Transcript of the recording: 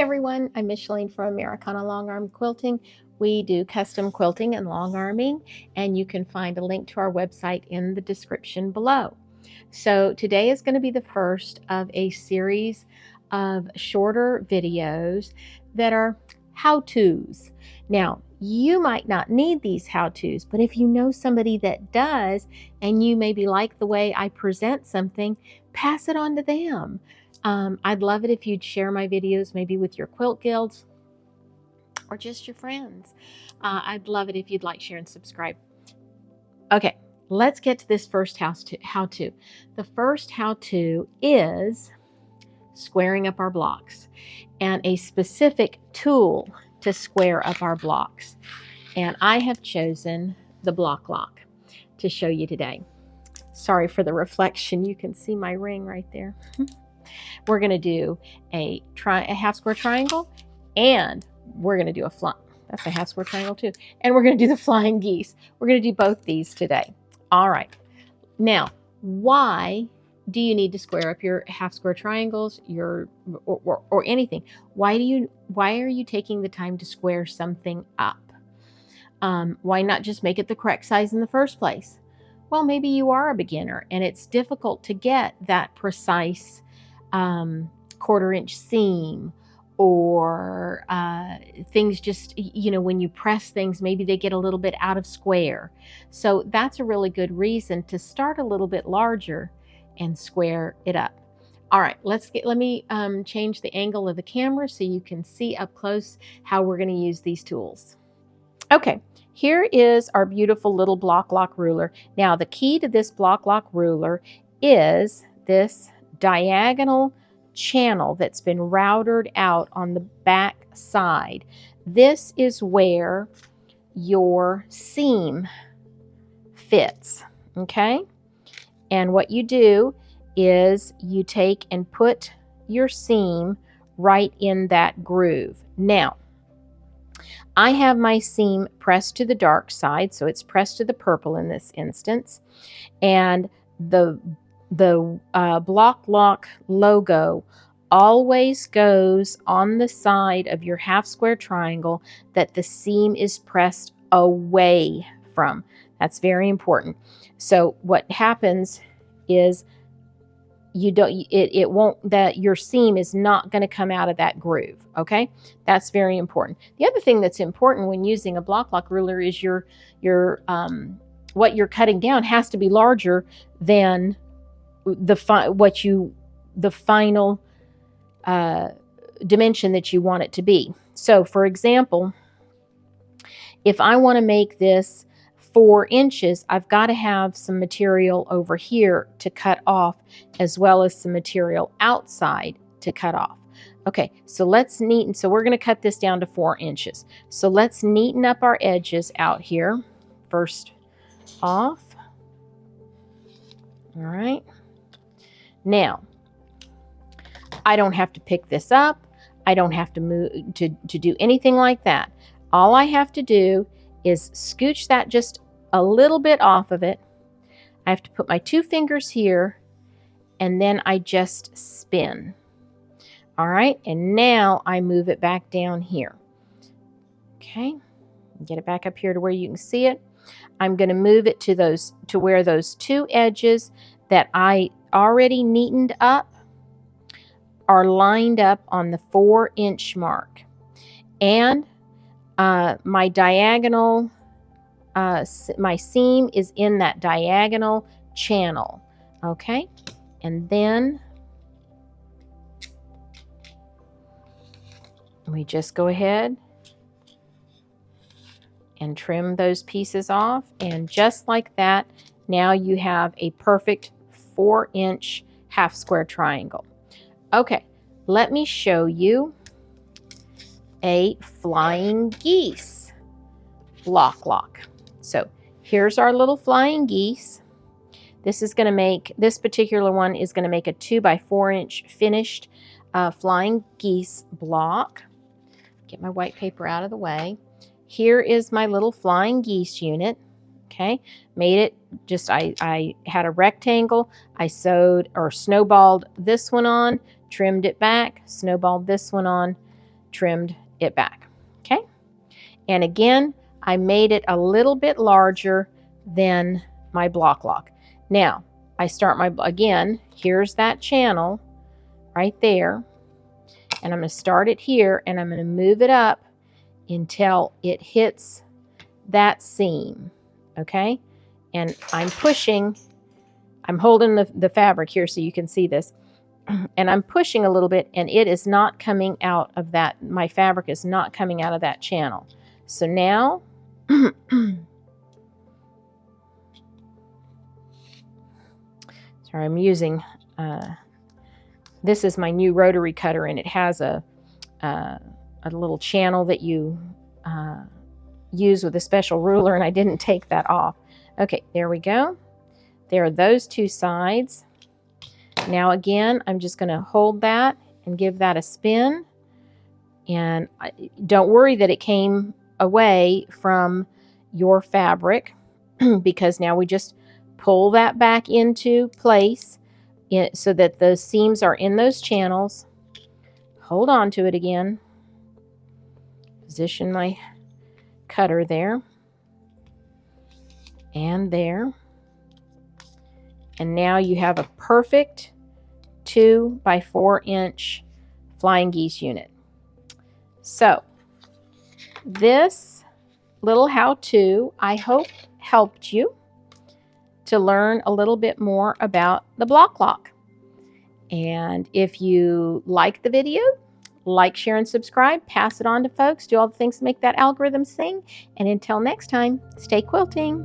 Hi everyone, I'm Micheline from Americana Long Arm Quilting. We do custom quilting and long arming, and you can find a link to our website in the description below. So today is going to be the first of a series of shorter videos that are how-tos. Now, you might not need these how-tos, but if you know somebody that does, and you maybe like the way I present something, pass it on to them. I'd love it if you'd share my videos maybe with your quilt guilds or just your friends. I'd love it if you'd like, share, and subscribe. Okay, let's get to this first how-to. The first how-to is squaring up our blocks and a specific tool to square up our blocks. And I have chosen the Bloc Loc to show you today. Sorry for the reflection. You can see my ring right there. We're going to do a half square triangle, and we're going to do that's a half square triangle too. And we're going to do the flying geese. We're going to do both these today. All right. Now, why do you need to square up your half square triangles, or anything? Why are you taking the time to square something up? Why not just make it the correct size in the first place? Well, maybe you are a beginner and it's difficult to get that precise 1/4 inch seam, or things just, when you press things, maybe they get a little bit out of square. So that's a really good reason to start a little bit larger and square it up. All right, let me change the angle of the camera so you can see up close how we're going to use these tools. Okay, here is our beautiful little Bloc Loc ruler. Now, the key to this Bloc Loc ruler is this diagonal channel that's been routed out on the back side. This is where your seam fits, okay? And what you do is you take and put your seam right in that groove. Now, I have my seam pressed to the dark side, so it's pressed to the purple in this instance, and the Bloc Loc logo always goes on the side of your half square triangle that the seam is pressed away from. That's very important. So what happens is your seam is not going to come out of that groove. Okay, that's very important. The other thing that's important when using a Bloc Loc ruler is what you're cutting down has to be larger than the final dimension that you want it to be. So, for example, if I want to make this 4 inches, I've got to have some material over here to cut off, as well as some material outside to cut off. Okay, so let's neaten. So we're going to cut this down to 4 inches. So let's neaten up our edges out here first off. All right. Now, I don't have to pick this up. I don't have to move to do anything like that. All I have to do is scooch that just a little bit off of it. I have to put my 2 fingers here, and then I just spin. All right, and now I move it back down here. Okay, get it back up here to where you can see it. I'm going to move it to where those 2 edges that I already neatened up are lined up on the 4 inch mark. And my diagonal, my seam is in that diagonal channel. Okay, and then we just go ahead and trim those pieces off, and just like that, now you have a perfect 4 inch half square triangle. Okay, let me show you a flying geese Bloc Loc. So here's our little flying geese. This particular one is going to make a 2 by 4 inch finished flying geese block. Get my white paper out of the way. Here is my little flying geese unit. Okay, made it just, I had a rectangle. I sewed or snowballed this one on, trimmed it back, snowballed this one on, trimmed it back. Okay. And again, I made it a little bit larger than my Bloc Loc. Now, I start again, here's that channel right there. And I'm going to start it here, and I'm going to move it up until it hits that seam. Okay. And I'm holding the fabric here so you can see this. And I'm pushing a little bit, and it is not coming out of that. My fabric is not coming out of that channel. So now, sorry, I'm using, this is my new rotary cutter, and it has a little channel that you use with a special ruler, and I didn't take that off. Okay, there we go. There are those two sides. Now again, I'm just going to hold that and give that a spin. And don't worry that it came away from your fabric because now we just pull that back into place so that the seams are in those channels. Hold on to it again. Position my cutter there and there. And now you have a perfect 2 by 4 inch flying geese unit. So this little how-to, I hope, helped you to learn a little bit more about the Bloc Loc. And if you like the video, like, share, and subscribe. Pass it on to folks. Do all the things to make that algorithm sing. And until next time, stay quilting.